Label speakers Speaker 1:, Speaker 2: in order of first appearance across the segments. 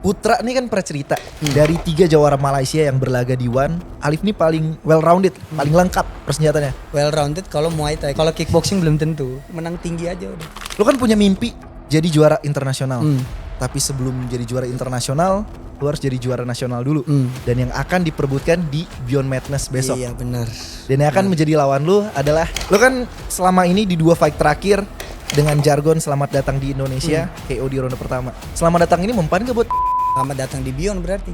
Speaker 1: Putra ini kan pernah cerita dari 3 jawara Malaysia yang berlaga di ONE, Alif ini paling well rounded, paling lengkap persenjataannya.
Speaker 2: Well rounded kalau Muay Thai. Kalau kickboxing belum tentu. Menang tinggi aja udah.
Speaker 1: Lu kan punya mimpi jadi juara internasional. Tapi sebelum jadi juara internasional, lu harus jadi juara nasional dulu. Dan yang akan diperebutkan di Beyond Madness besok.
Speaker 2: Iya benar.
Speaker 1: Dan yang akan menjadi lawan lu adalah, lu kan selama ini di 2 fight terakhir dengan jargon selamat datang di Indonesia, KO di ronde pertama. Selamat datang ini mempan gak buat?
Speaker 2: Selamat datang di Beyond berarti.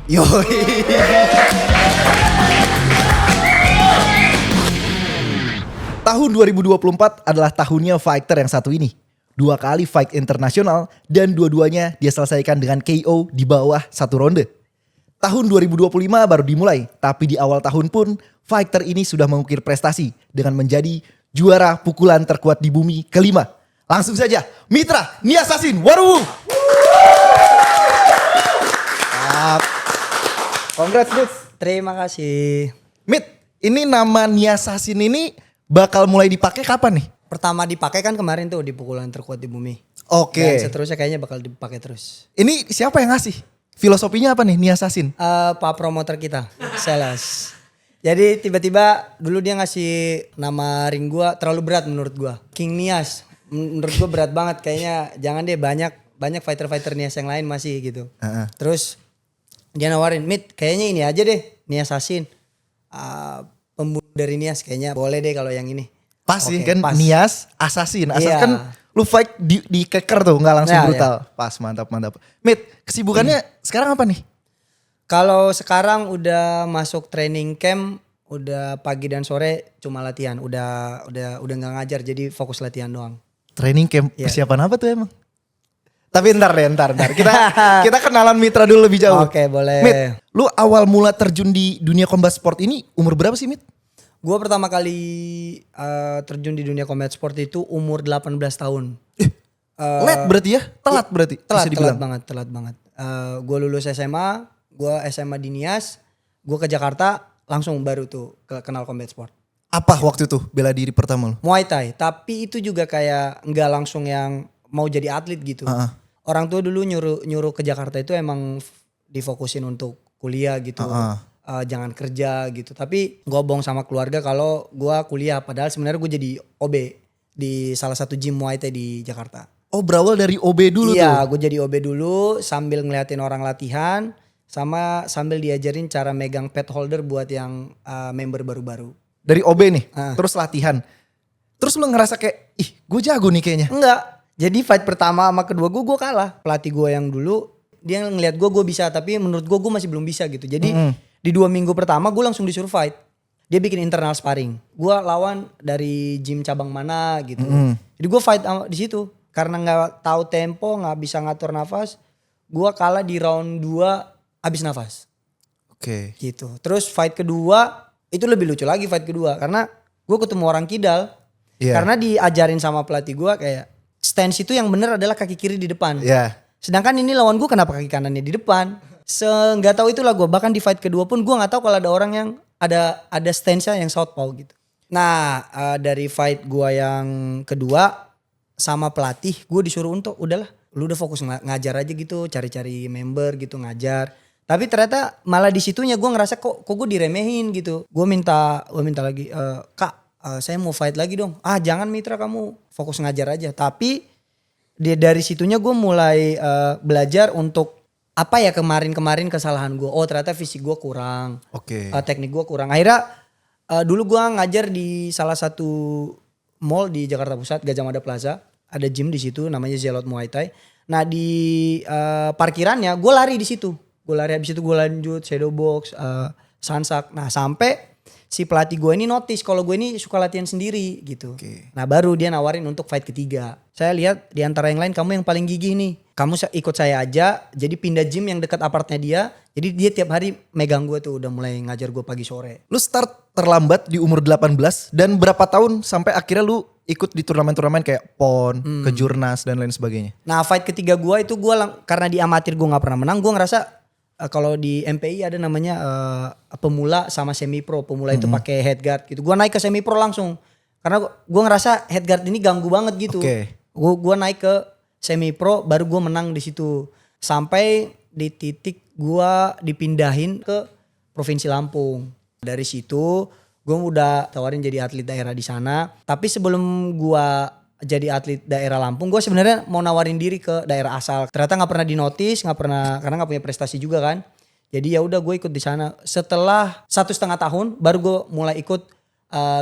Speaker 1: Tahun 2024 adalah tahunnya fighter yang satu ini. 2 kali fight internasional dan dua-duanya dia selesaikan dengan KO di bawah 1 ronde. Tahun 2025 baru dimulai, tapi di awal tahun pun fighter ini sudah mengukir prestasi dengan menjadi juara pukulan terkuat di bumi kelima. Langsung saja, Mitra Niasasin Waruwu. Congrats, Mit.
Speaker 2: Terima kasih.
Speaker 1: Mit, ini nama Niasasin ini bakal mulai dipakai kapan nih?
Speaker 2: Pertama dipakai kan kemarin tuh di pukulan terkuat di bumi.
Speaker 1: Oke.
Speaker 2: Dan seterusnya kayaknya bakal dipakai terus.
Speaker 1: Ini siapa yang ngasih? Filosofinya apa nih Niasasin?
Speaker 2: Pak promoter kita, Selas. Jadi tiba-tiba dulu dia ngasih nama ring gua terlalu berat menurut gua. King Nias. Menurut gua berat banget kayaknya. Jangan deh, banyak fighter-fighter Nias yang lain masih gitu. Terus dia nawarin, Mit kayaknya ini aja deh, Niasasin. Pembunuh dari Nias kayaknya boleh deh kalau yang ini.
Speaker 1: Pas sih
Speaker 2: Oke,
Speaker 1: kan
Speaker 2: pas.
Speaker 1: Nias, Assassin. Assassin
Speaker 2: Iya.
Speaker 1: kan lu fight di keker tuh, nggak langsung
Speaker 2: Ya,
Speaker 1: brutal. Pas, mantap. Mit, kesibukannya sekarang apa nih?
Speaker 2: Kalau sekarang udah masuk training camp, udah pagi dan sore cuma latihan, udah nggak ngajar jadi fokus latihan doang.
Speaker 1: Training camp,
Speaker 2: Iya.
Speaker 1: persiapan apa tuh emang? Tapi ntar. Kita kenalan Mitra dulu lebih jauh.
Speaker 2: Oke, boleh.
Speaker 1: Mit, lu awal mula terjun di dunia combat sport ini umur berapa sih, Mit?
Speaker 2: Gue pertama kali terjun di dunia combat sport itu umur 18 tahun.
Speaker 1: Late berarti ya? Telat berarti? bisa dibilang.
Speaker 2: Telat banget. Gue lulus SMA, gue SMA di Nias, gue ke Jakarta langsung baru tuh kenal combat sport.
Speaker 1: Apa waktu itu bela diri pertama lu?
Speaker 2: Muay Thai, tapi itu juga kayak nggak langsung yang mau jadi atlet gitu. Orang tua dulu nyuruh ke Jakarta itu emang difokusin untuk kuliah gitu. Jangan kerja gitu. Tapi gue bohong sama keluarga kalau gue kuliah. Padahal sebenarnya gue jadi OB di salah satu gym Muay Thai di Jakarta.
Speaker 1: Oh, berawal dari OB dulu tuh?
Speaker 2: Iya, gue jadi OB dulu sambil ngeliatin orang latihan. Sama sambil diajarin cara megang pad holder buat yang member baru-baru.
Speaker 1: Dari OB nih, terus latihan. Terus lu ngerasa kayak, ih gue jago nih kayaknya.
Speaker 2: Enggak. Jadi fight pertama sama kedua gue kalah. Pelatih gue yang dulu dia ngeliat gue bisa, tapi menurut gue masih belum bisa gitu. Jadi di 2 minggu pertama gue langsung disuruh fight. Dia bikin internal sparring. Gue lawan dari gym cabang mana gitu. Jadi gue fight di situ. Karena nggak tahu tempo, nggak bisa ngatur nafas, gue kalah di round 2 abis nafas.
Speaker 1: Oke.
Speaker 2: Gitu. Terus fight kedua itu lebih lucu lagi fight kedua karena gue ketemu orang kidal. Karena diajarin sama pelatih gue kayak stance itu yang bener adalah kaki kiri di depan. Sedangkan ini lawan gue kenapa kaki kanannya di depan. Nggak tahu itulah gue. Bahkan di fight kedua pun gue nggak tahu kalau ada orang yang ada stance-nya yang southpaw gitu. Nah dari fight gue yang kedua sama pelatih gue disuruh untuk udahlah lu udah fokus ngajar aja gitu, cari-cari member gitu ngajar. Tapi ternyata malah di situnya gue ngerasa kok gue diremehin gitu. Gue minta lagi, Kak saya mau fight lagi dong. Jangan Mitra, kamu fokus ngajar aja. Tapi dari situnya gue mulai belajar untuk apa ya kemarin kesalahan gue. Oh ternyata fisik gue kurang, teknik gue kurang. Akhirnya dulu gue ngajar di salah satu mall di Jakarta Pusat, Gajah Mada Plaza. Ada gym di situ namanya Zelot Muay Thai. Nah di parkirannya gue lari di situ. Gue lari habis itu gue lanjut shadow box, sansak. Nah sampai si pelatih gue ini notice kalau gue ini suka latihan sendiri gitu. Nah baru dia nawarin untuk fight ketiga. Saya lihat di antara yang lain kamu yang paling gigih nih. Kamu ikut saya aja, jadi pindah gym yang dekat apartnya dia. Jadi dia tiap hari megang gue tuh, udah mulai ngajar gue pagi sore.
Speaker 1: Lu start terlambat di umur 18 dan berapa tahun sampai akhirnya lu ikut di turnamen-turnamen kayak PON, Kejurnas dan lain sebagainya?
Speaker 2: Nah fight ketiga gue itu karena di amatir gue gak pernah menang, gue ngerasa kalau di MPI ada namanya pemula sama semi pro. Pemula itu pakai headguard gitu. Gue naik ke semi pro langsung karena gue ngerasa headguard ini ganggu banget gitu. Gue naik ke semi pro baru gue menang di situ. Sampai di titik gue dipindahin ke Provinsi Lampung. Dari situ gue udah tawarin jadi atlet daerah di sana. Tapi sebelum gue jadi atlet daerah Lampung, gue sebenarnya mau nawarin diri ke daerah asal. Ternyata nggak pernah dinotis, karena nggak punya prestasi juga kan. Jadi ya udah gue ikut di sana. Setelah 1,5 tahun, baru gue mulai ikut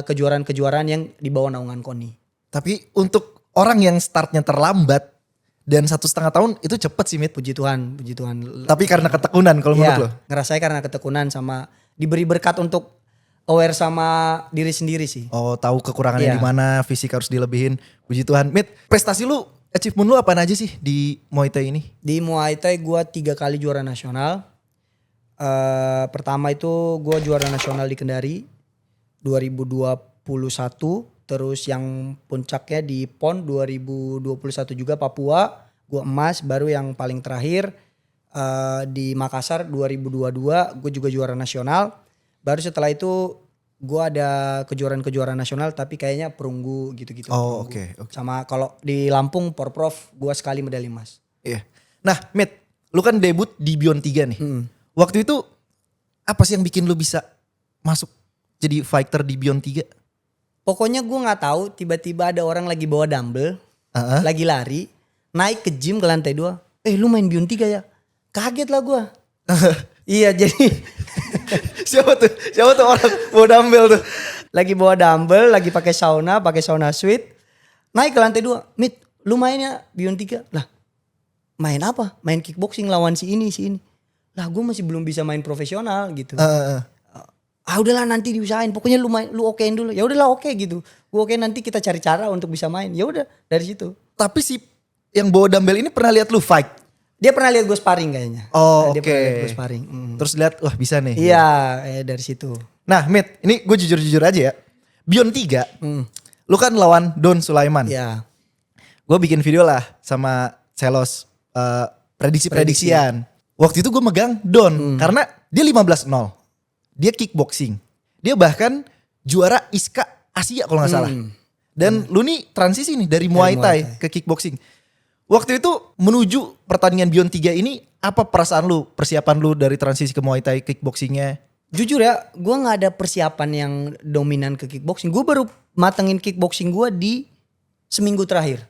Speaker 2: kejuaraan-kejuaraan yang di bawah naungan KONI.
Speaker 1: Tapi untuk orang yang startnya terlambat dan 1,5 tahun itu cepet sih, Mit.
Speaker 2: Puji Tuhan.
Speaker 1: Tapi karena ketekunan kalau menurut lo?
Speaker 2: Ngerasanya karena ketekunan sama diberi berkat untuk aware sama diri sendiri sih.
Speaker 1: Oh, tahu kekurangannya di mana, fisik harus dilebihin. Puji Tuhan. Mit, prestasi lu, achievement lu apaan aja sih di Muay Thai ini?
Speaker 2: Di Muay Thai gue 3 kali juara nasional. Pertama itu gue juara nasional di Kendari 2021. Terus yang puncaknya di PON 2021 juga Papua. Gue emas. Baru yang paling terakhir di Makassar 2022 gue juga juara nasional. Baru setelah itu gue ada kejuaraan-kejuaraan nasional tapi kayaknya perunggu gitu-gitu.
Speaker 1: Oh oke.
Speaker 2: Sama kalau di Lampung Porprov gue sekali medali emas.
Speaker 1: Iya. Nah Mit, lu kan debut di Beyond 3 nih. Waktu itu apa sih yang bikin lu bisa masuk jadi fighter di Beyond 3?
Speaker 2: Pokoknya gue gak tahu tiba-tiba ada orang lagi bawa dumbbell, lagi lari, naik ke gym ke lantai 2. Lu main Beyond 3 ya? Kaget lah gue. Iya jadi
Speaker 1: siapa tuh orang bawa dumbbell tuh?
Speaker 2: Lagi bawa dumbbell, lagi pakai sauna suite. Naik ke lantai 2. Mit, lu main ya Beyond 3? Lah, main apa? Main kickboxing lawan si ini. Lah gue masih belum bisa main profesional gitu. Udahlah nanti diusahain. Pokoknya lu okein dulu. Ya udahlah oke gitu. Gue oke nanti kita cari cara untuk bisa main. Ya udah dari situ.
Speaker 1: Tapi si yang bawa dumbbell ini pernah lihat lu fight?
Speaker 2: Dia pernah lihat gue sparring kayaknya.
Speaker 1: Oh
Speaker 2: dia
Speaker 1: oke.
Speaker 2: pernah lihat gue sparring.
Speaker 1: Terus lihat wah bisa nih.
Speaker 2: Iya dari situ.
Speaker 1: Nah Mit, ini gue jujur aja ya. Beyond 3, lu kan lawan Don Sulaiman.
Speaker 2: Iya.
Speaker 1: Gue bikin video lah sama Celos prediksi-prediksian. Waktu itu gue megang Don karena dia 15-0. Dia kickboxing. Dia bahkan juara ISKA Asia kalau gak salah. Dan lu nih transisi nih dari Muay Thai ke kickboxing. Waktu itu menuju pertandingan Beyond 3 ini apa perasaan lu, persiapan lu dari transisi ke Muay Thai kickboxingnya?
Speaker 2: Jujur ya, gue gak ada persiapan yang dominan ke kickboxing. Gue baru matengin kickboxing gue di seminggu terakhir.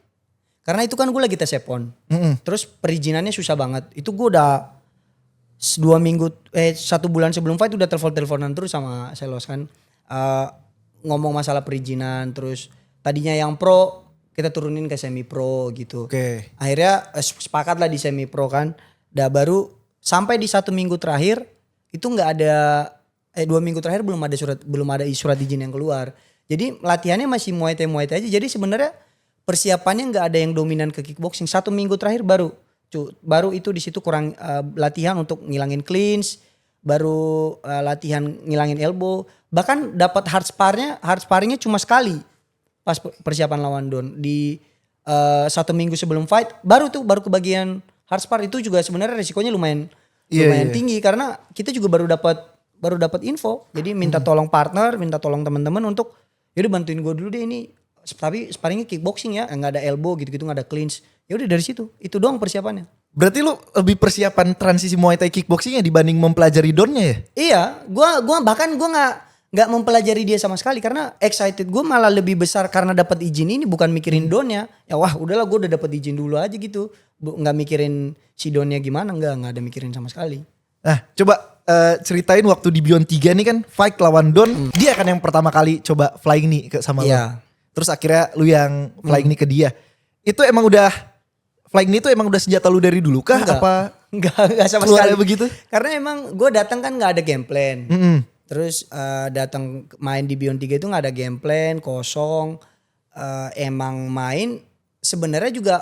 Speaker 2: Karena itu kan gue lagi tes Epon. Terus perizinannya susah banget. Itu gue udah 1 bulan sebelum fight udah teleponan terus sama Selos kan. Ngomong masalah perizinan. Terus tadinya yang pro kita turunin ke semi pro gitu. Akhirnya sepakat lah di semi pro kan. Baru sampai di 1 minggu terakhir itu nggak ada 2 minggu terakhir belum ada surat izin yang keluar. Jadi latihannya masih Muay Thai aja. Jadi sebenarnya persiapannya nggak ada yang dominan ke kickboxing. 1 minggu terakhir baru itu di situ kurang latihan untuk ngilangin clinch, baru latihan ngilangin elbow. Bahkan dapat hard sparringnya cuma sekali. Pas persiapan lawan Don di 1 minggu sebelum fight baru kebagian hard spar. Itu juga sebenarnya resikonya lumayan tinggi karena kita juga baru dapat info. Jadi minta tolong partner, minta tolong teman-teman untuk yaudah bantuin gue dulu deh ini. Tapi sparringnya kickboxing ya, nggak ada elbow gitu-gitu, nggak ada clinch. Ya udah dari situ, itu doang persiapannya.
Speaker 1: Berarti lu lebih persiapan transisi Muay Thai kickboxingnya dibanding mempelajari Donnya ya?
Speaker 2: Iya, gua nggak mempelajari dia sama sekali karena excited gue malah lebih besar karena dapat izin ini bukan mikirin Donnya. Ya wah udahlah gue udah dapat izin dulu aja gitu, nggak mikirin si Donnya gimana, nggak ada mikirin sama sekali.
Speaker 1: Nah coba ceritain waktu di Beyond 3 nih kan fight lawan Don, dia kan yang pertama kali coba flying knee sama lu. Terus akhirnya lu yang flying knee ke dia. Itu emang udah flying knee itu emang udah senjata lu dari dulu kah?
Speaker 2: Enggak sama sekali
Speaker 1: begitu.
Speaker 2: Karena emang gue datang kan nggak ada game plan. Terus datang main di Beyond 3 itu nggak ada game plan, kosong. Emang main sebenarnya juga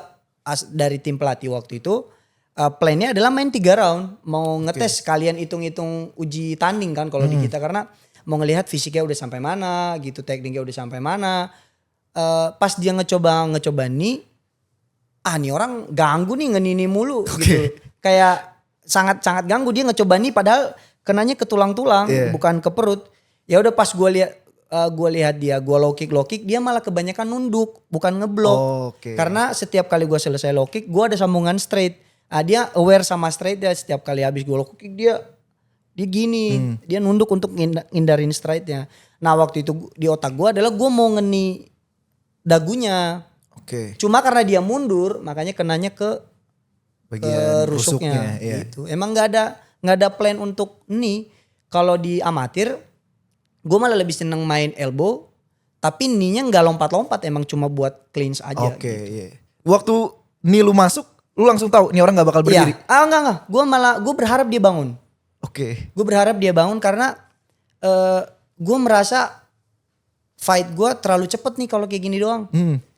Speaker 2: dari tim pelatih waktu itu plannya adalah main 3 round. Mau ngetes kalian hitung-hitung uji tanding kan kalau di kita karena mau ngelihat fisiknya udah sampai mana gitu, tekniknya udah sampai mana. Pas dia ngecoba nih, nih orang ganggu nih ngenini mulu gitu. Kayak sangat ganggu, dia ngecoba nih padahal kenanya ke tulang-tulang bukan ke perut. Ya udah pas gue lihat dia, gue low kick dia malah kebanyakan nunduk bukan ngeblok. Karena setiap kali gue selesai low kick gue ada sambungan straight. Dia aware sama stride dia, setiap kali habis gue low kick dia gini, dia nunduk untuk ngindarin stride-nya. Nah waktu itu di otak gue adalah gue mau ngeni dagunya. Cuma karena dia mundur makanya kenanya ke
Speaker 1: bagian
Speaker 2: rusuknya
Speaker 1: iya.
Speaker 2: gitu. Emang nggak ada plan untuk knee. Kalau di amatir gue malah lebih seneng main elbow, tapi knee-nya nggak lompat-lompat, emang cuma buat cleanse aja.
Speaker 1: Iya. Waktu knee lu masuk, lu langsung tahu nih orang nggak bakal berdiri.
Speaker 2: Enggak. Gue berharap dia bangun. Gue berharap dia bangun karena gue merasa fight gue terlalu cepet nih kalau kayak gini doang.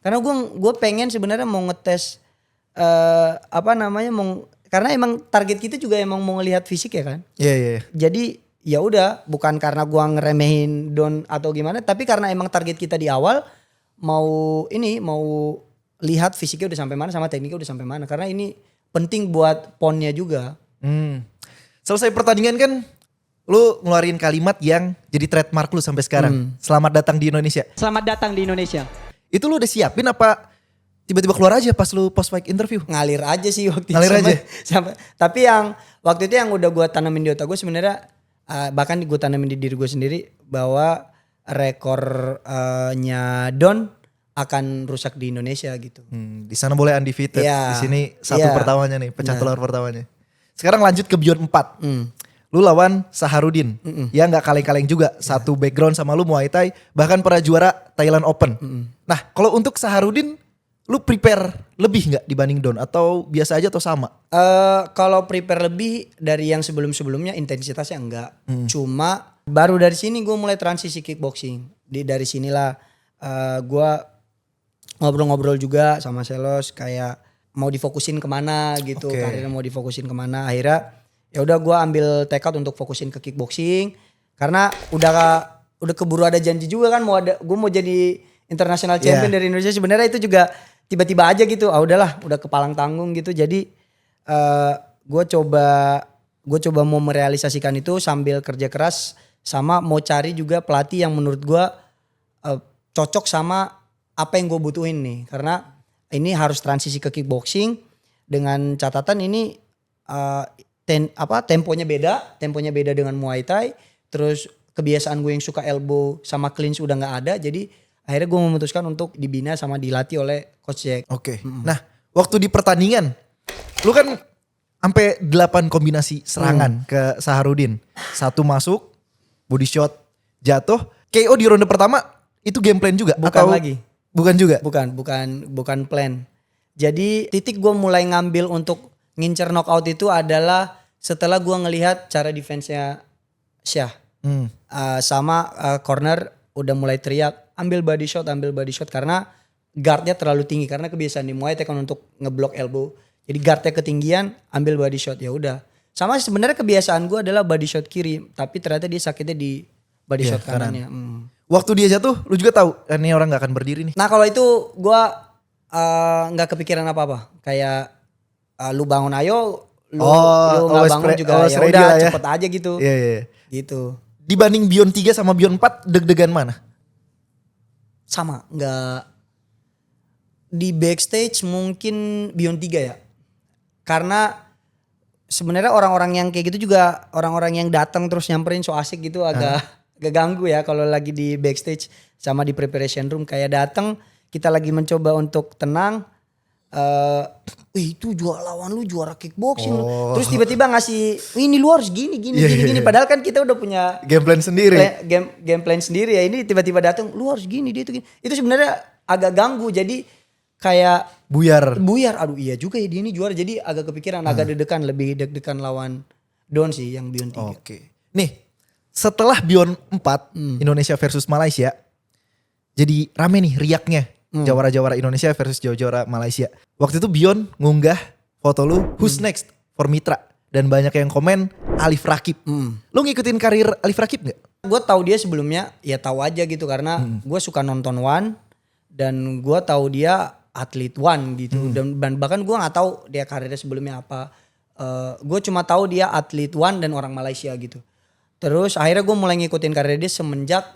Speaker 2: Karena gue pengen sebenarnya mau ngetes karena emang target kita juga emang mau ngelihat fisik ya kan.
Speaker 1: Iya.
Speaker 2: Jadi ya udah, bukan karena gue ngeremehin Don atau gimana, tapi karena emang target kita di awal mau lihat fisiknya udah sampai mana sama tekniknya udah sampai mana. Karena ini penting buat ponnya juga.
Speaker 1: Selesai pertandingan kan lu ngeluarin kalimat yang jadi trademark lu sampai sekarang. Selamat datang di Indonesia.
Speaker 3: Selamat datang di Indonesia.
Speaker 1: Itu lu udah siapin apa tiba-tiba keluar aja pas lu post fight interview?
Speaker 2: Ngalir aja sih waktu
Speaker 1: itu.
Speaker 2: Tapi yang waktu itu yang udah gue tanamin di otak gue sebenarnya, bahkan gue tanamin di diri gue sendiri bahwa rekornya Don akan rusak di Indonesia gitu.
Speaker 1: Di sana boleh undefeated. Di sini satu pertamanya nih, pecah telur pertamanya. Sekarang lanjut ke Beyond 4. Lu lawan Saharudin. Ya gak kaleng-kaleng juga. Satu background sama lu Muay Thai. Bahkan pernah juara Thailand Open. Nah kalau untuk Saharudin, lu prepare lebih gak dibanding Don? Atau biasa aja atau sama?
Speaker 2: Kalau prepare lebih dari yang sebelum-sebelumnya, intensitasnya enggak. Cuma baru dari sini gue mulai transisi kickboxing. Dari sinilah gue ngobrol-ngobrol juga sama Selos kayak mau difokusin kemana gitu, karirnya mau difokusin kemana. Akhirnya ya udah gue ambil tekad untuk fokusin ke kickboxing karena udah keburu ada janji juga kan, gue mau jadi international champion dari Indonesia. Sebenarnya itu juga tiba-tiba aja gitu. Udahlah, udah kepalang tanggung gitu. Jadi gue coba mau merealisasikan itu sambil kerja keras, sama mau cari juga pelatih yang menurut gue cocok sama apa yang gue butuhin nih. Karena ini harus transisi ke kickboxing dengan catatan ini temponya beda dengan Muay Thai. Terus kebiasaan gue yang suka elbow sama clinch udah nggak ada. Jadi akhirnya gue memutuskan untuk dibina sama dilatih oleh Coach Jack.
Speaker 1: Nah waktu di pertandingan, lu kan sampai 8 kombinasi serangan ke Saharudin. 1 masuk, body shot, jatuh. KO di ronde pertama itu game plan juga?
Speaker 2: Bukan lagi.
Speaker 1: Bukan juga?
Speaker 2: Bukan plan. Jadi titik gue mulai ngambil untuk ngincer knockout itu adalah setelah gue ngelihat cara defense-nya Syah. Sama corner udah mulai teriak ambil body shot karena guardnya terlalu tinggi. Karena kebiasaan di Muay Thai kan untuk ngeblok elbow. Jadi guardnya ketinggian, ambil body shot, ya udah. Sama sebenarnya kebiasaan gue adalah body shot kiri, tapi ternyata dia sakitnya di body shot kanannya.
Speaker 1: Waktu dia jatuh, lu juga tahu ini orang nggak akan berdiri nih.
Speaker 2: Nah kalau itu gue nggak kepikiran apa-apa. Kayak lu bangun ayo, lu nggak bangun juga ya udah cepet aja gitu.
Speaker 1: Iya.
Speaker 2: Gitu.
Speaker 1: Dibanding Beyond 3 sama Beyond 4, deg-degan mana?
Speaker 2: Sama, nggak. Di backstage mungkin Beyond 3 ya. Karena sebenarnya orang-orang yang kayak gitu juga orang-orang yang datang terus nyamperin so asik gitu agak ganggu ya kalau lagi di backstage sama di preparation room. Kayak datang kita lagi mencoba untuk tenang. Itu lawan lu juara kickboxing. Terus tiba-tiba ngasih ini lu harus gini. Padahal kan kita udah punya
Speaker 1: game plan sendiri.
Speaker 2: Game plan sendiri ya. Ini tiba-tiba datang lu harus gini dia itu gini. Itu sebenarnya agak ganggu. Jadi kayak
Speaker 1: buyar.
Speaker 2: Aduh iya juga ya dia ini juara. Jadi agak kepikiran, agak lebih deg-degan lawan Don sih yang Beyond 3.
Speaker 1: Oke. Nih, setelah Beyond 4 Indonesia versus Malaysia, jadi rame nih riaknya. Jawara-jawara Indonesia versus jawara Malaysia. Waktu itu Beyond ngunggah foto lu who's next for Mitra. Dan banyak yang komen Alif Rakib. Lu ngikutin karir Alif Rakib gak?
Speaker 2: Gue tahu dia sebelumnya, ya tahu aja gitu karena gue suka nonton One dan gue tahu dia atlet One gitu. Dan bahkan gue nggak tahu dia karirnya sebelumnya apa. Gue cuma tahu dia atlet One dan orang Malaysia gitu. Terus akhirnya gue mulai ngikutin karir dia semenjak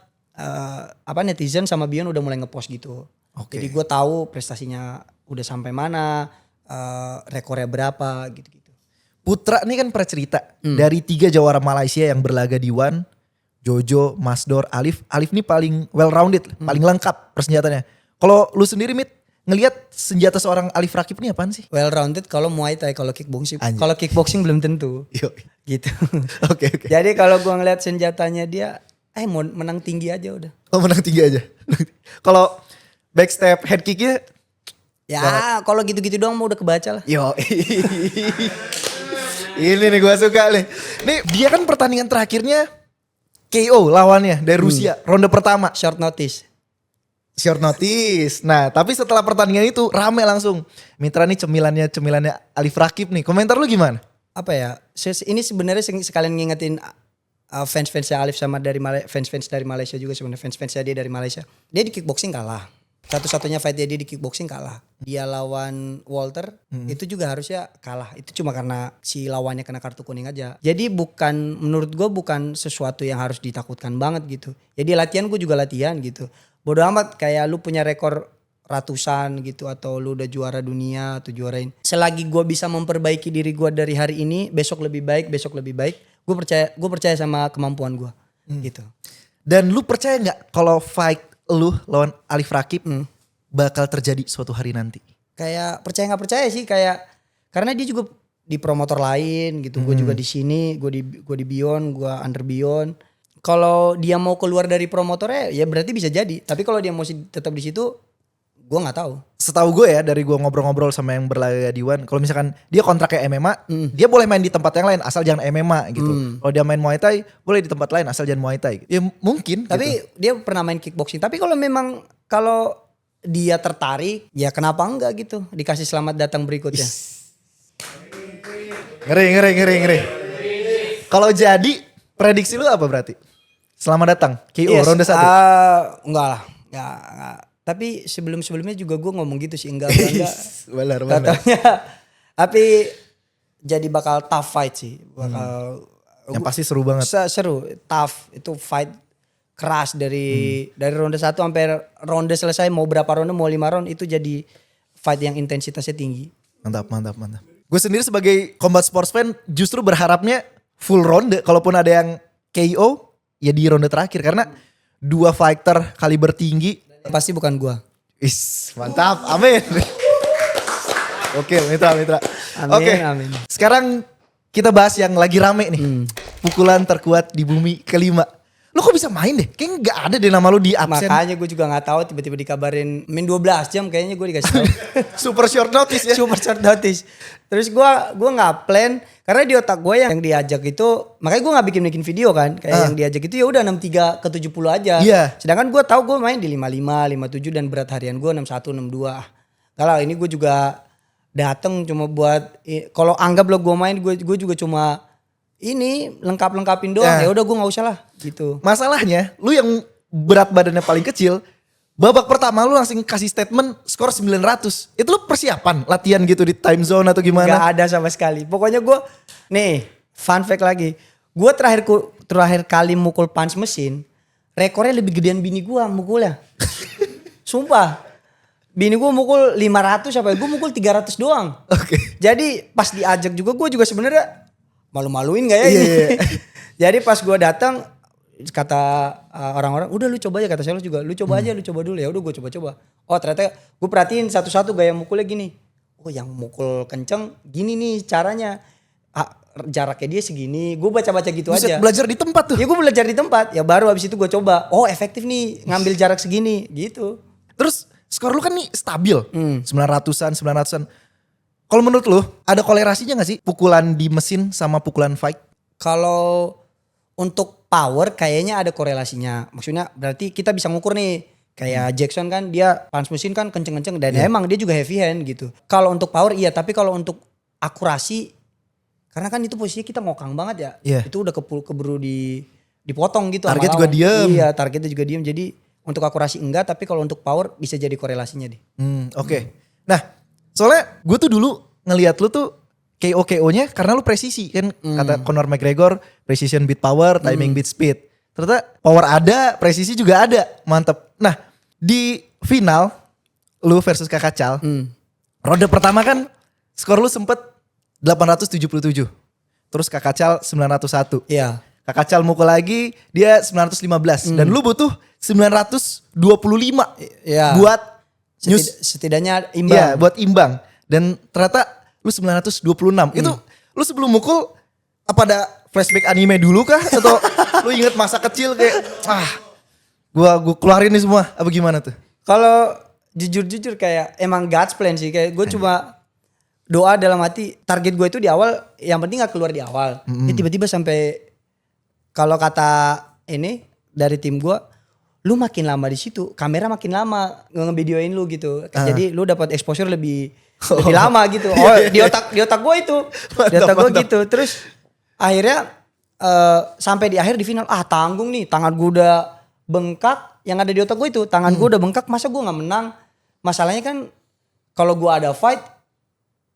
Speaker 2: netizen sama Beyond udah mulai ngepost gitu. Jadi gue tahu prestasinya udah sampai mana, rekornya berapa gitu-gitu.
Speaker 1: Putra nih kan pernah cerita dari 3 jawara Malaysia yang berlaga di One, Jojo, Masdor, Alif. Alif nih paling well rounded, paling lengkap persenjataannya. Kalau lu sendiri Mit, ngelihat senjata seorang Alif Rakib ini apaan sih?
Speaker 2: Well rounded kalau Muay Thai, kalau kickboxing. Kalau kickboxing belum tentu. Gitu.
Speaker 1: Oke.
Speaker 2: Jadi kalau gua ngeliat senjatanya dia, mau menang tinggi aja udah.
Speaker 1: Oh menang tinggi aja. Kalau backstep head kicknya?
Speaker 2: Ya kalau gitu-gitu doang mau udah kebaca lah.
Speaker 1: Yo. Ini nih gue suka nih. Nih dia kan pertandingan terakhirnya KO lawannya dari Rusia. Ronde pertama.
Speaker 2: Short notice.
Speaker 1: Nah tapi setelah pertandingan itu rame langsung. Mitra nih cemilannya Alif Rakib nih. Komentar lu gimana?
Speaker 2: Apa ya? Ini sebenarnya sekalian ngingetin fans-fansnya Alif sama dari fans-fans dari Malaysia juga sebenarnya. Fans-fansnya dia dari Malaysia. Dia di kickboxing kalah. Satu-satunya fight dia di kickboxing kalah. Dia lawan Walter itu juga harusnya kalah. Itu cuma karena si lawannya kena kartu kuning aja. Jadi menurut gue bukan sesuatu yang harus ditakutkan banget gitu. Jadi latihan gue juga latihan gitu. Bodoh amat kayak lu punya rekor ratusan gitu atau lu udah juara dunia atau juarain. Selagi gue bisa memperbaiki diri gue dari hari ini, besok lebih baik. Gue percaya sama kemampuan gue gitu.
Speaker 1: Dan lu percaya nggak kalau fight lu lawan Alif Rakib bakal terjadi suatu hari nanti?
Speaker 2: Kayak percaya nggak percaya sih, kayak karena dia juga di promotor lain gitu. Gue juga di sini, gue di Beyond, gue under Beyond. Kalau dia mau keluar dari promotornya ya berarti bisa jadi. Tapi kalau dia mau tetap di situ, gue nggak tahu.
Speaker 1: Setahu gue ya dari gue ngobrol-ngobrol sama yang berlaga di One, kalau misalkan dia kontraknya MMA, dia boleh main di tempat yang lain asal jangan MMA gitu. Kalau dia main Muay Thai, boleh di tempat lain asal jangan Muay Thai. Ya mungkin.
Speaker 2: Tapi
Speaker 1: gitu.
Speaker 2: dia pernah main kickboxing. Tapi kalau dia tertarik, ya kenapa enggak gitu? Dikasih selamat datang berikutnya.
Speaker 1: Ngeri. Kalau jadi prediksi lu apa berarti? Selamat datang KO ronde 1.
Speaker 2: Enggak lah, enggak. Tapi sebelumnya juga gue ngomong gitu sih, enggak.
Speaker 1: Benar.
Speaker 2: Tapi jadi bakal tough fight sih,
Speaker 1: yang pasti seru banget.
Speaker 2: Seru, tough, itu fight keras dari ronde 1 sampai ronde selesai, mau berapa ronde, mau 5 round, itu jadi fight yang intensitasnya tinggi.
Speaker 1: Mantap. Gue sendiri sebagai combat sports fan justru berharapnya full ronde, kalaupun ada yang KO ya di ronde terakhir, karena 2 fighter kaliber tinggi.
Speaker 2: Pasti bukan gua.
Speaker 1: Mantap, amin. Oke, Mitra.
Speaker 2: Amin.
Speaker 1: Sekarang kita bahas yang lagi rame nih. Pukulan terkuat di bumi kelima. Lu kok bisa main deh? Kayaknya gak ada deh nama lu di absen.
Speaker 2: Makanya gue juga gak tahu, tiba-tiba dikabarin main 12 jam kayaknya gue dikasih tahu.
Speaker 1: Super short notice ya.
Speaker 2: Super short notice. Terus gue gak plan, karena di otak gue yang diajak itu, makanya gue gak bikin video kan. Kayak yang diajak itu ya udah 63 ke 70 aja.
Speaker 1: Iya.
Speaker 2: Sedangkan gue tahu gue main di 55, 57 dan berat harian gue 61, 62. Kalau ini gue juga dateng cuma buat, kalau anggap lo gue main, gue juga cuma ini lengkapin doang. Ya udah gue nggak usah lah gitu.
Speaker 1: Masalahnya lu yang berat badannya paling kecil, babak pertama lu langsung kasih statement skor 900. Itu lu persiapan latihan gitu di time zone atau gimana?
Speaker 2: Gak ada sama sekali. Pokoknya gue nih fun fact lagi. Gue terakhir kali mukul punch mesin, rekornya lebih gedean bini gue mukulnya. Sumpah. Bini gue mukul 500 gue mukul 300 doang.
Speaker 1: Oke.
Speaker 2: Jadi pas diajak juga gue juga sebenarnya malu-maluin gak ya ini?
Speaker 1: Yeah.
Speaker 2: Jadi pas gue datang kata orang-orang, udah lu coba aja, kata saya juga, lu coba aja, lu coba dulu. Ya udah gue coba. Oh ternyata gue perhatiin satu-satu gaya mukulnya gini. Oh yang mukul kenceng gini nih caranya. Jaraknya dia segini. Gue baca-baca gitu aja.
Speaker 1: Belajar di tempat tuh.
Speaker 2: Ya gue belajar di tempat. Ya baru abis itu gue coba. Oh efektif nih ngambil jarak segini gitu.
Speaker 1: Terus skor lu kan nih stabil. 900-an. Kalau menurut lu ada kolerasinya gak sih pukulan di mesin sama pukulan fight?
Speaker 2: Kalau untuk power kayaknya ada korelasinya. Maksudnya berarti kita bisa ngukur nih. Kayak Jackson kan dia punch mesin kan kenceng-kenceng. Dan emang dia juga heavy hand gitu. Kalau untuk power iya. Tapi kalau untuk akurasi. Karena kan itu posisinya kita ngokang banget ya.
Speaker 1: Yeah.
Speaker 2: Itu udah keburu dipotong gitu.
Speaker 1: Target juga diem.
Speaker 2: Iya targetnya juga diem. Jadi untuk akurasi enggak. Tapi kalau untuk power bisa jadi korelasinya deh.
Speaker 1: Oke. Nah soalnya gue tuh dulu ngelihat lu tuh KO-nya karena lu presisi kan. Kata Conor McGregor, precision beat power, timing beat speed. Ternyata power ada, presisi juga ada. Mantep. Nah di final lu versus Kakak Cal, ronde pertama kan skor lu sempet 877. Terus Kak Kacal 901.
Speaker 2: Iya.
Speaker 1: Kak Kacal mukul lagi dia 915 dan lu butuh 925
Speaker 2: Iya.
Speaker 1: buat
Speaker 2: Setidaknya imbang.
Speaker 1: Iya, buat imbang. Dan ternyata lu 926. Itu lu sebelum mukul apa ada flashback anime dulu kah atau lu inget masa kecil kayak gua keluarin nih semua apa gimana tuh?
Speaker 2: Kalau jujur kayak emang God's plan sih, kayak gue cuma doa dalam hati, target gue itu di awal yang penting gak keluar di awal. Ini tiba-tiba sampai kalau kata ini dari tim gue, lu makin lama di situ, kamera makin lama ngevideoin lu gitu. Jadi lu dapat exposure lebih lama gitu. Oh, di otak gue itu. Di otak gue gitu. Terus akhirnya sampai di akhir di final, tanggung nih, tangan gue udah bengkak. Yang ada di otak gue itu, tangan gue udah bengkak, masa gue gak menang. Masalahnya kan kalau gue ada fight,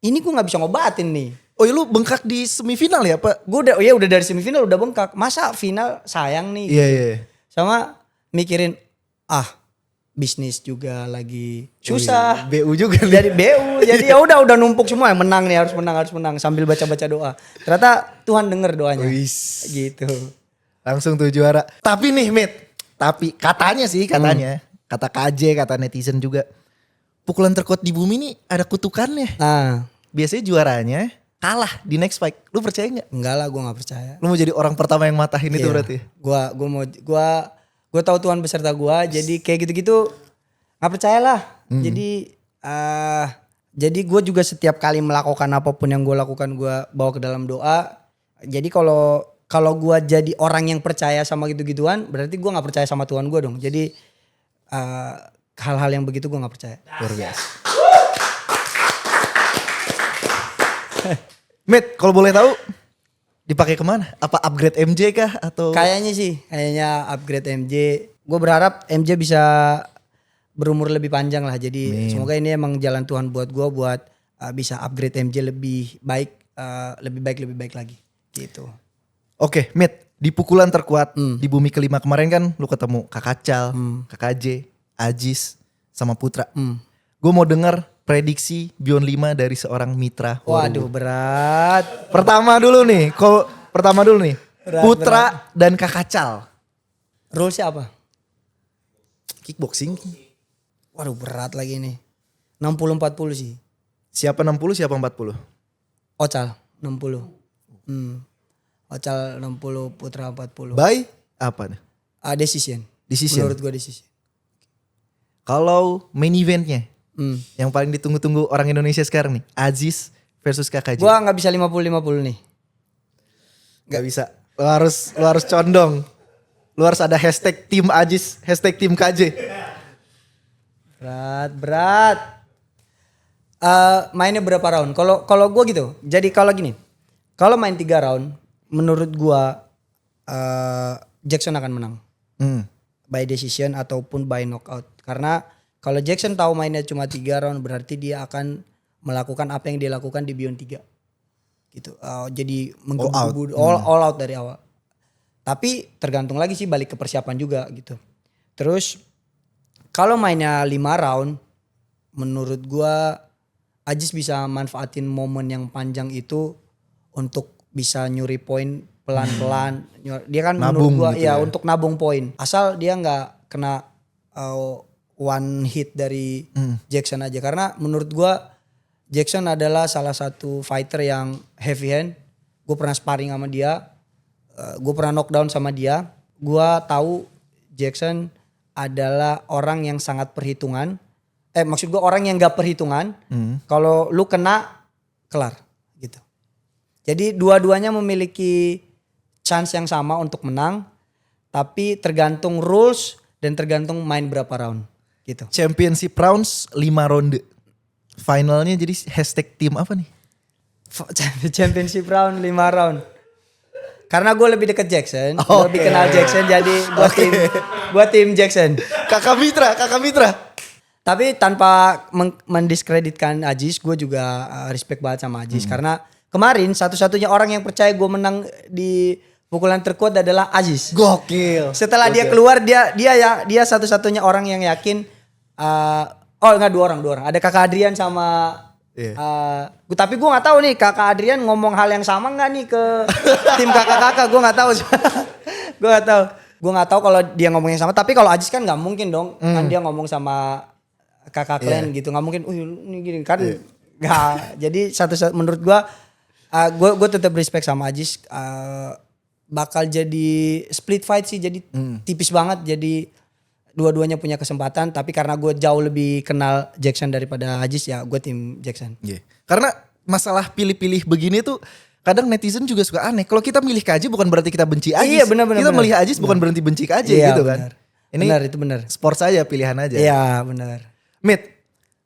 Speaker 2: ini gue gak bisa ngobatin nih.
Speaker 1: Oh ya lu bengkak di semifinal ya Pak?
Speaker 2: Gue udah dari semifinal udah bengkak. Masa final sayang nih.
Speaker 1: Iya,
Speaker 2: gitu.
Speaker 1: iya.
Speaker 2: Sama mikirin bisnis juga lagi susah.
Speaker 1: BU juga nih.
Speaker 2: Jadi BU. Jadi ya udah numpuk semua, menang nih, harus menang sambil baca-baca doa. Ternyata Tuhan denger doanya. Gitu.
Speaker 1: Langsung tuh juara. Tapi nih Mit, tapi katanya kata KJ, kata netizen juga, pukulan terkuat di bumi nih ada kutukannya. Biasanya juaranya kalah di next fight. Lu percaya nggak?
Speaker 2: Enggak lah, gue nggak percaya.
Speaker 1: Lu mau jadi orang pertama yang matahin itu berarti?
Speaker 2: Gue tahu Tuhan beserta gue, jadi kayak gitu-gitu nggak percaya lah. Jadi gue juga setiap kali melakukan apapun yang gue lakukan, gue bawa ke dalam doa. Jadi kalau gue jadi orang yang percaya sama gitu-gituan, berarti gue nggak percaya sama Tuhan gue dong. Jadi hal-hal yang begitu gue nggak percaya.
Speaker 1: Luar biasa. Mit, kalau boleh tahu dipakai kemana? Apa upgrade MJ kah atau?
Speaker 2: Kayaknya upgrade MJ. Gue berharap MJ bisa berumur lebih panjang lah. Jadi semoga ini emang jalan Tuhan buat gue buat bisa upgrade MJ lebih baik lagi. Gitu.
Speaker 1: Oke, Mit, di pukulan terkuat di bumi kelima kemarin kan lu ketemu Kak Kacal, Kak KJ, Ajis, sama Putra. Gue mau denger prediksi Beyond 5 dari seorang Mitra Warubo.
Speaker 2: Waduh, berat.
Speaker 1: Pertama dulu nih. Putra dan Kak Kacal.
Speaker 2: Rulesnya apa?
Speaker 1: Kickboxing.
Speaker 2: Waduh, berat lagi nih. 60-40 sih.
Speaker 1: Siapa 60, siapa 40?
Speaker 2: Ocal 60. Ocal 60, Putra 40.
Speaker 1: By apa nih?
Speaker 2: Decision. Menurut gue decision.
Speaker 1: Kalau main eventnya, yang paling ditunggu-tunggu orang Indonesia sekarang nih, Aziz versus KKJ.
Speaker 2: Gua nggak bisa 50-50 nih.
Speaker 1: Gak bisa. Lu harus condong. Lu harus ada hashtag tim Aziz, hashtag tim KJ.
Speaker 2: Berat. Mainnya berapa round? Kalau gue gitu. Jadi kalau gini, kalau main 3 round, menurut gue Jackson akan menang. By decision ataupun by knockout. Karena kalau Jackson tahu mainnya cuma 3 round, berarti dia akan melakukan apa yang dia lakukan di Beyond 3. Gitu. Jadi menggebu-gebu all out dari awal. Tapi tergantung lagi sih, balik ke persiapan juga gitu. Terus kalau mainnya 5 round, menurut gua Ajis bisa manfaatin momen yang panjang itu untuk bisa nyuri poin pelan-pelan. Dia kan nabung menurut gua gitu ya untuk nabung poin. Asal dia nggak kena one hit dari Jackson aja. Karena menurut gua Jackson adalah salah satu fighter yang heavy hand. Gue pernah sparring sama dia. Gue pernah knockdown sama dia. Gue tahu Jackson adalah orang yang sangat perhitungan. Maksud gue orang yang gak perhitungan. Kalau lu kena, kelar gitu. Jadi dua-duanya memiliki chance yang sama untuk menang. Tapi tergantung rules dan tergantung main berapa round gitu.
Speaker 1: Championship rounds 5 ronde. Finalnya jadi hashtag tim apa nih?
Speaker 2: Championship round 5 round. Karena gue lebih deket Jackson, lebih kenal Jackson, jadi gue tim Jackson.
Speaker 1: Kakak Mitra.
Speaker 2: Tapi tanpa mendiskreditkan Ajis, gue juga respect banget sama Ajis. Karena kemarin satu-satunya orang yang percaya gue menang di pukulan terkuat adalah Ajis.
Speaker 1: Gokil.
Speaker 2: Setelah dia keluar, dia satu-satunya orang yang yakin. Enggak, dua orang. Ada Kakak Adrian sama Tapi gue nggak tahu nih kakak Adrian ngomong hal yang sama nggak nih ke tim kakak-kakak. Gue nggak tahu. Gue nggak tahu kalau dia ngomong yang sama. Tapi kalau Ajis kan nggak mungkin dong. Kan dia ngomong sama kakak Glenn gitu. Nggak mungkin. Ini gini kan. Nggak. Jadi menurut gue tetap respect sama Ajis. Bakal jadi split fight sih. Jadi tipis banget. Jadi dua-duanya punya kesempatan, tapi karena gue jauh lebih kenal Jackson daripada Ajis, ya gue tim Jackson.
Speaker 1: Karena masalah pilih-pilih begini tuh kadang netizen juga suka aneh. Kalau kita milih KJ bukan berarti kita benci Ajis.
Speaker 2: Iya benar.
Speaker 1: Kita milih Ajis bukan berarti benci KJ gitu kan. Ini
Speaker 2: itu benar.
Speaker 1: Sport saja pilihan aja.
Speaker 2: Iya benar.
Speaker 1: Mit,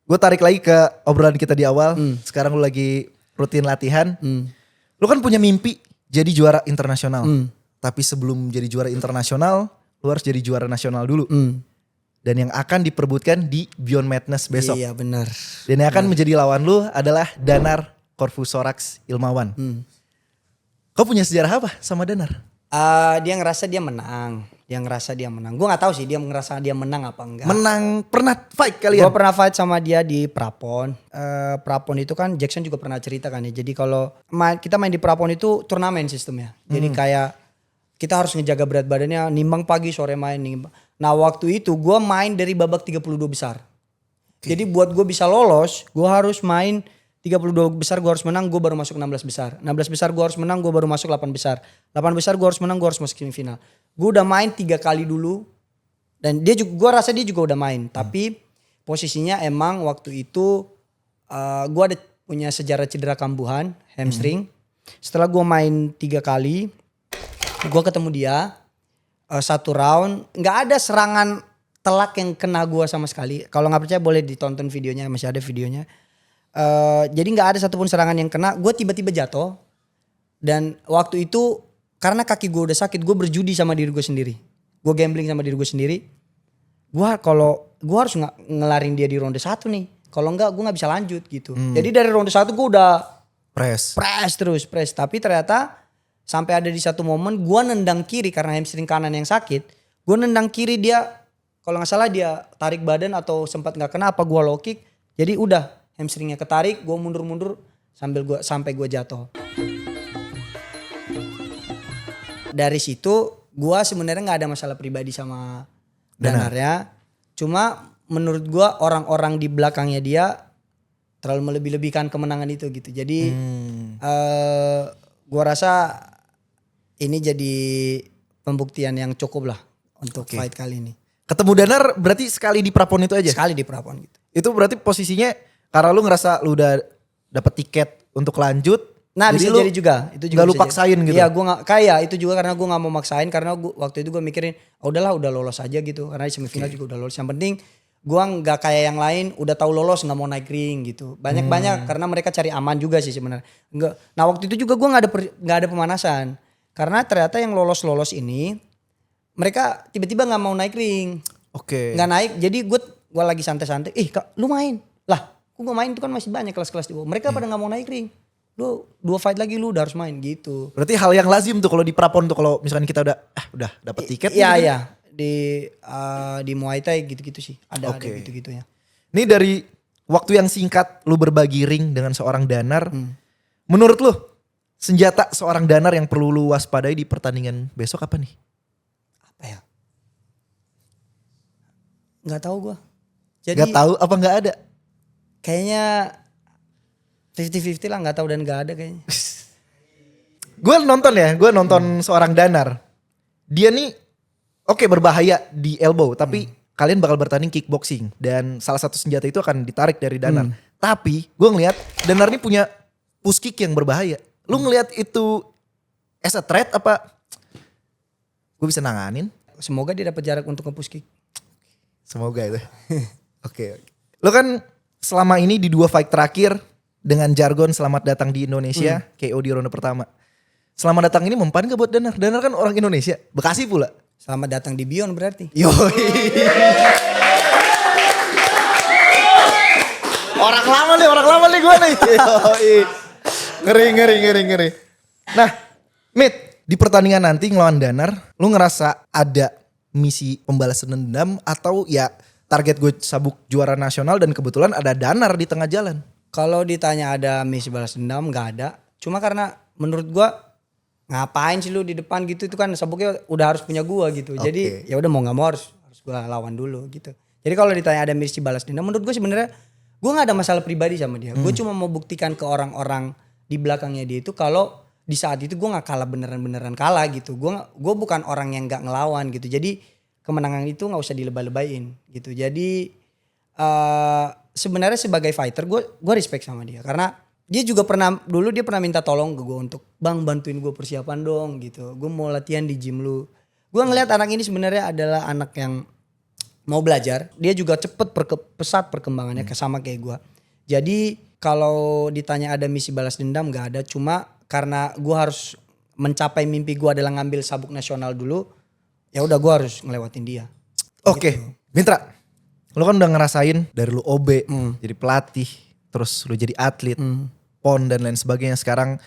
Speaker 1: gue tarik lagi ke obrolan kita di awal. Sekarang lu lagi rutin latihan. Lu kan punya mimpi jadi juara internasional. Tapi sebelum jadi juara internasional, lu harus jadi juara nasional dulu. Dan yang akan diperbutkan di Beyond Madness besok.
Speaker 2: Iya benar.
Speaker 1: Dan yang akan menjadi lawan lu adalah Danar Corfusorax Ilmawan. Kau punya sejarah apa sama Danar?
Speaker 2: Dia ngerasa dia menang. Gue gak tahu sih dia ngerasa dia menang apa enggak.
Speaker 1: Menang, pernah fight kalian?
Speaker 2: Gue pernah fight sama dia di Prapon. Prapon itu kan Jackson juga pernah cerita kan ya. Jadi kalau kita main di Prapon itu turnamen sistemnya. Jadi kayak kita harus ngejaga berat badannya, nimbang pagi sore main. Nah waktu itu gue main dari babak 32 besar. Jadi buat gue bisa lolos, gue harus main 32 besar, gue harus menang, gue baru masuk 16 besar. 16 besar gue harus menang, gue baru masuk 8 besar. 8 besar gue harus menang, gue harus masuk semifinal. Gue udah main 3 kali dulu. Dan dia juga, gue rasa dia juga udah main. Tapi posisinya emang waktu itu gue ada punya sejarah cedera kambuhan, hamstring. Setelah gue main 3 kali, gue ketemu dia 1 round, nggak ada serangan telak yang kena gue sama sekali. Kalau nggak percaya boleh ditonton videonya, masih ada videonya. Jadi nggak ada satupun serangan yang kena. Gue tiba-tiba jatuh dan waktu itu karena kaki gue udah sakit, gue berjudi sama diri gue sendiri. Gue gambling sama diri gue sendiri. Gue harus ngelarin dia di ronde 1 nih. Kalau nggak gue nggak bisa lanjut gitu. Jadi dari ronde 1 gue udah press terus. Tapi ternyata sampai ada di satu momen gue nendang kiri karena hamstring kanan yang sakit. Gue nendang kiri, dia kalau gak salah dia tarik badan atau sempat gak kena apa gue low kick. Jadi udah hamstringnya ketarik, gue mundur-mundur sampai gue jatuh. Dari situ gue sebenarnya gak ada masalah pribadi sama Danar ya. Cuma menurut gue orang-orang di belakangnya dia terlalu melebih-lebihkan kemenangan itu gitu. Jadi gue rasa ini jadi pembuktian yang cukup lah untuk fight kali ini.
Speaker 1: Ketemu Danar berarti sekali di Prapon itu aja?
Speaker 2: Sekali di Prapon gitu.
Speaker 1: Itu berarti posisinya karena lu ngerasa lu udah dapet tiket untuk lanjut.
Speaker 2: Nah bisa jadi juga. Itu juga
Speaker 1: gak lu paksain gitu?
Speaker 2: Iya gue gak, kayak itu juga karena gue gak mau maksain. Karena waktu itu gue mikirin udahlah udah lolos aja gitu. Karena di semifinal juga udah lolos. Yang penting gue gak kayak yang lain udah tahu lolos gak mau naik ring gitu. Banyak-banyak karena mereka cari aman juga sih sebenarnya. Nah waktu itu juga gue gak ada pemanasan. Karena ternyata yang lolos-lolos ini mereka tiba-tiba gak mau naik ring. Gak naik. Jadi gue lagi santai-santai. Kak lu main. Lah gue main itu kan masih banyak kelas-kelas di bawah. Mereka pada gak mau naik ring. Lu 2 fight lagi lu udah harus main gitu.
Speaker 1: Berarti hal yang lazim tuh kalau di Prapon tuh kalau misalkan kita udah dapat tiket.
Speaker 2: Iya. Di Muay Thai gitu-gitu sih. Ada gitu-gitu ya.
Speaker 1: Ini dari waktu yang singkat lu berbagi ring dengan seorang Danar. Menurut lu senjata seorang Danar yang perlu lu waspadai di pertandingan besok apa nih?
Speaker 2: Apa ya? Gak tahu gue.
Speaker 1: Gak tahu apa gak ada?
Speaker 2: Kayaknya 50-50 lah, gak tahu dan gak ada kayaknya.
Speaker 1: Gue nonton seorang Danar. Dia nih berbahaya di elbow, tapi kalian bakal bertanding kickboxing. Dan salah satu senjata itu akan ditarik dari Danar. Tapi gue ngeliat Danar nih punya push kick yang berbahaya. Lu ngelihat itu as a threat apa gue bisa nanganin?
Speaker 2: Semoga dia dapat jarak untuk nge-push kick.
Speaker 1: Semoga itu. Oke. Lu kan selama ini di 2 fight terakhir dengan jargon selamat datang di Indonesia, KO di ronde pertama. Selamat datang ini mempan gak buat Danar? Danar kan orang Indonesia, Bekasi pula.
Speaker 2: Selamat datang di Beyond berarti.
Speaker 1: Orang lama nih gue nih. Ngeri. Nah, Mit, di pertandingan nanti ngelawan Danar, lu ngerasa ada misi pembalasan dendam atau ya target gue sabuk juara nasional dan kebetulan ada Danar di tengah jalan?
Speaker 2: Kalau ditanya ada misi balas dendam nggak ada. Cuma karena menurut gua ngapain sih lu di depan gitu, itu kan sabuknya udah harus punya gua gitu. Jadi ya udah mau nggak mau harus gua lawan dulu gitu. Jadi kalau ditanya ada misi balas dendam, menurut gua sebenarnya gua nggak ada masalah pribadi sama dia. Gua cuma mau buktikan ke orang-orang di belakangnya dia itu kalau di saat itu gua nggak kalah beneran kalah gitu. Gua bukan orang yang nggak ngelawan gitu. Jadi kemenangan itu nggak usah dilebay-lebayin gitu. Jadi sebenarnya sebagai fighter gue respect sama dia karena dia pernah minta tolong ke gue untuk bang bantuin gue persiapan dong gitu, gue mau latihan di gym lu. Gue ngelihat anak ini sebenarnya adalah anak yang mau belajar, dia juga pesat perkembangannya sama kayak gue. Jadi kalau ditanya ada misi balas dendam nggak ada, cuma karena gue harus mencapai mimpi gue adalah ngambil sabuk nasional dulu, ya udah gue harus ngelewatin dia.
Speaker 1: Oke, Mitra, lu kan udah ngerasain dari lu OB, jadi pelatih, terus lu jadi atlet, PON dan lain sebagainya. Sekarang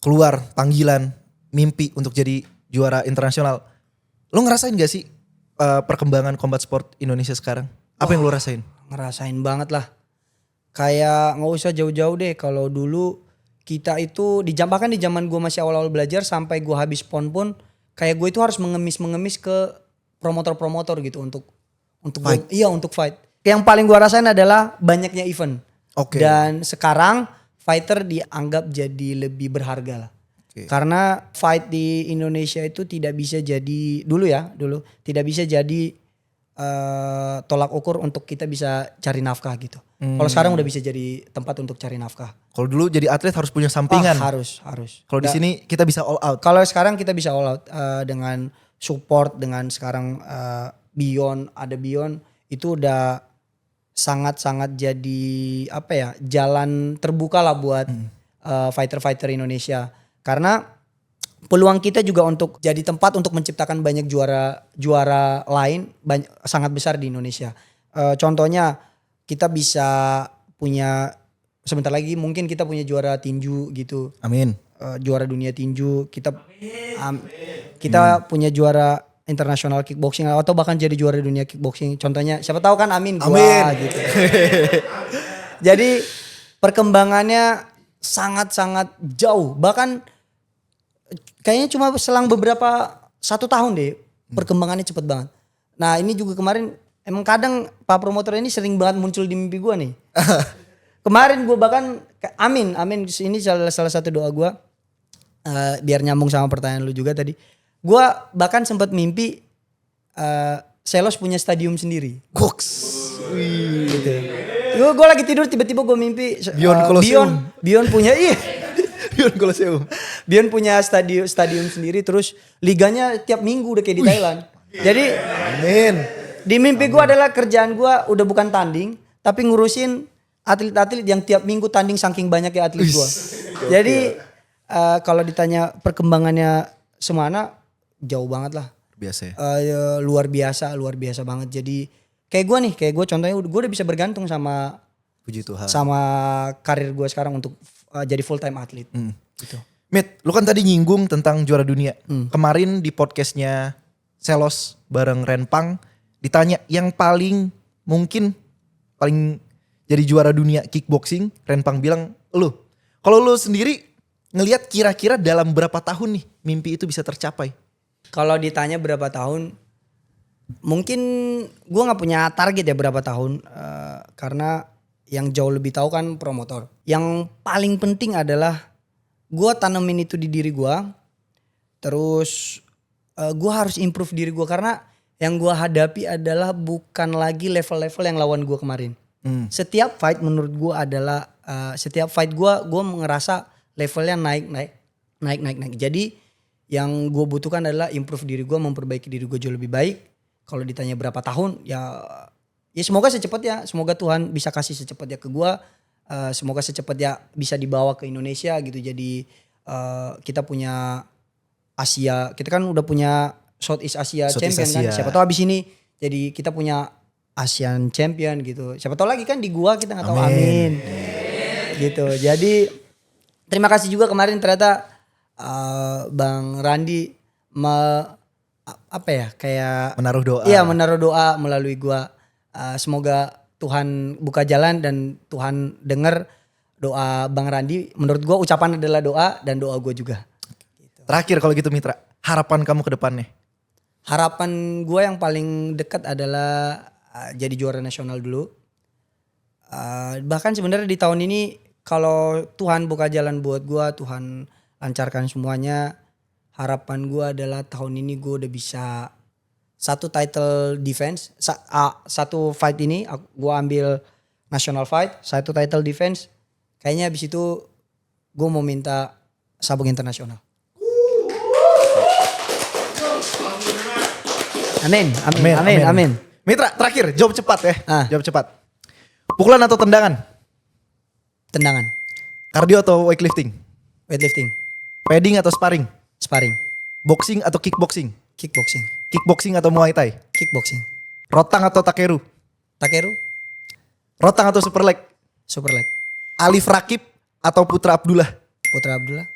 Speaker 1: keluar panggilan, mimpi untuk jadi juara internasional. Lu ngerasain gak sih perkembangan combat sport Indonesia sekarang? Apa yang lu rasain?
Speaker 2: Ngerasain banget lah. Kayak gak usah jauh-jauh deh. Kalau dulu kita itu bahkan di zaman gue masih awal-awal belajar sampai gue habis PON pun, kayak gue itu harus mengemis ke promotor-promotor gitu untuk fight. Untuk fight. Yang paling gua rasain adalah banyaknya event. Dan sekarang fighter dianggap jadi lebih berharga lah. Karena fight di Indonesia itu tidak bisa jadi dulu tidak bisa jadi tolak ukur untuk kita bisa cari nafkah gitu. Kalau sekarang udah bisa jadi tempat untuk cari nafkah.
Speaker 1: Kalau dulu jadi atlet harus punya sampingan.
Speaker 2: Harus.
Speaker 1: Kalau di sini kita bisa all out.
Speaker 2: Kalau sekarang kita bisa all out dengan support, dengan sekarang Beyond itu udah sangat-sangat jadi jalan terbuka lah buat fighter-fighter Indonesia. Karena peluang kita juga untuk jadi tempat untuk menciptakan banyak juara lain sangat besar di Indonesia. Contohnya kita bisa punya sebentar lagi mungkin kita punya juara tinju gitu.
Speaker 1: Amin.
Speaker 2: Juara dunia tinju, kita punya juara internasional kickboxing atau bahkan jadi juara dunia kickboxing. Contohnya siapa tahu kan Amin gitu. Jadi perkembangannya sangat-sangat jauh. Bahkan kayaknya cuma selang satu tahun deh perkembangannya cepet banget. Nah ini juga kemarin emang kadang Pak promotor ini sering banget muncul di mimpi gue nih. Kemarin gue bahkan Amin ini salah satu doa gue. Biar nyambung sama pertanyaan lu juga tadi. Gue bahkan sempat mimpi Selos punya stadium sendiri.
Speaker 1: Goks.
Speaker 2: Gitu. Gue lagi tidur tiba-tiba gue mimpi Beyond punya
Speaker 1: Beyond Colosseum.
Speaker 2: Beyond punya stadium sendiri, terus liganya tiap minggu udah kayak di Thailand. Jadi
Speaker 1: Amin.
Speaker 2: Di mimpi gue adalah kerjaan gue udah bukan tanding, tapi ngurusin atlet-atlet yang tiap minggu tanding saking banyaknya atlet gue. Jadi kalau ditanya perkembangannya semana jauh banget lah.
Speaker 1: Biasa ya?
Speaker 2: Luar biasa banget. Jadi kayak gue contohnya gue udah bisa bergantung sama
Speaker 1: puji Tuhan,
Speaker 2: sama karir gue sekarang untuk jadi full time atlet. Gitu.
Speaker 1: Mit, lu kan tadi nyinggung tentang juara dunia. Kemarin di podcastnya Selos bareng Renpang ditanya yang paling jadi juara dunia kickboxing. Renpang bilang lu. Kalau lu sendiri ngelihat kira-kira dalam berapa tahun nih mimpi itu bisa tercapai?
Speaker 2: Kalau ditanya berapa tahun, mungkin gue nggak punya target ya berapa tahun, karena yang jauh lebih tahu kan promotor. Yang paling penting adalah gue tanemin itu di diri gue, terus gue harus improve diri gue karena yang gue hadapi adalah bukan lagi level-level yang lawan gue kemarin. Setiap fight menurut gue adalah setiap fight gue ngerasa levelnya naik. Jadi yang gue butuhkan adalah improve diri gue, memperbaiki diri gue jauh lebih baik. Kalau ditanya berapa tahun, ya semoga secepatnya, semoga Tuhan bisa kasih secepatnya ke gue. Semoga secepatnya bisa dibawa ke Indonesia gitu. Jadi kita punya Asia, kita kan udah punya Southeast Asia Champion kan. Siapa tahu abis ini jadi kita punya Asian Champion gitu. Siapa tahu lagi kan di gua kita nggak tahu. Amin. Gitu. Jadi terima kasih juga kemarin ternyata Bang Randi kayak
Speaker 1: menaruh doa.
Speaker 2: Iya, menaruh doa melalui gua. Semoga Tuhan buka jalan dan Tuhan dengar doa Bang Randi. Menurut gue ucapan adalah doa dan doa gue juga.
Speaker 1: Terakhir kalau gitu Mitra, harapan kamu ke depannya?
Speaker 2: Harapan gue yang paling dekat adalah jadi juara nasional dulu. Bahkan sebenarnya di tahun ini kalau Tuhan buka jalan buat gue, Tuhan lancarkan semuanya. Harapan gue adalah tahun ini gue udah bisa satu title defense, satu fight ini gue ambil national fight, satu title defense. Kayaknya abis itu gue mau minta sabuk internasional. Amin.
Speaker 1: Mitra, terakhir jawab cepat ya. Jawab cepat. Pukulan atau tendangan?
Speaker 2: Tendangan.
Speaker 1: Kardio atau weightlifting?
Speaker 2: Weightlifting.
Speaker 1: Padding atau sparring?
Speaker 2: Sparring.
Speaker 1: Boxing atau kickboxing?
Speaker 2: Kickboxing.
Speaker 1: Kickboxing atau muay thai?
Speaker 2: Kickboxing.
Speaker 1: Rotang atau takeru?
Speaker 2: Takeru.
Speaker 1: Rotang atau super leg?
Speaker 2: Super leg.
Speaker 1: Alif Rakib atau Putra Abdullah?
Speaker 2: Putra Abdullah.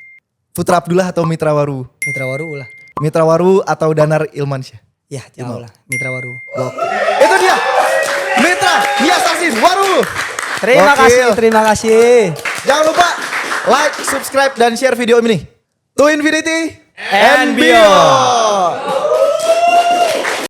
Speaker 1: Putra Abdullah atau Mitra Waru?
Speaker 2: Mitra Waru lah.
Speaker 1: Mitra Waru atau Danar Ilmansyah?
Speaker 2: Ya jauh lah. Mitra Waru.
Speaker 1: Itu dia. Mitra Yasasin Waru.
Speaker 2: Terima kasih.
Speaker 1: Jangan lupa like, subscribe, dan share video ini. To Infinity
Speaker 2: and beyond.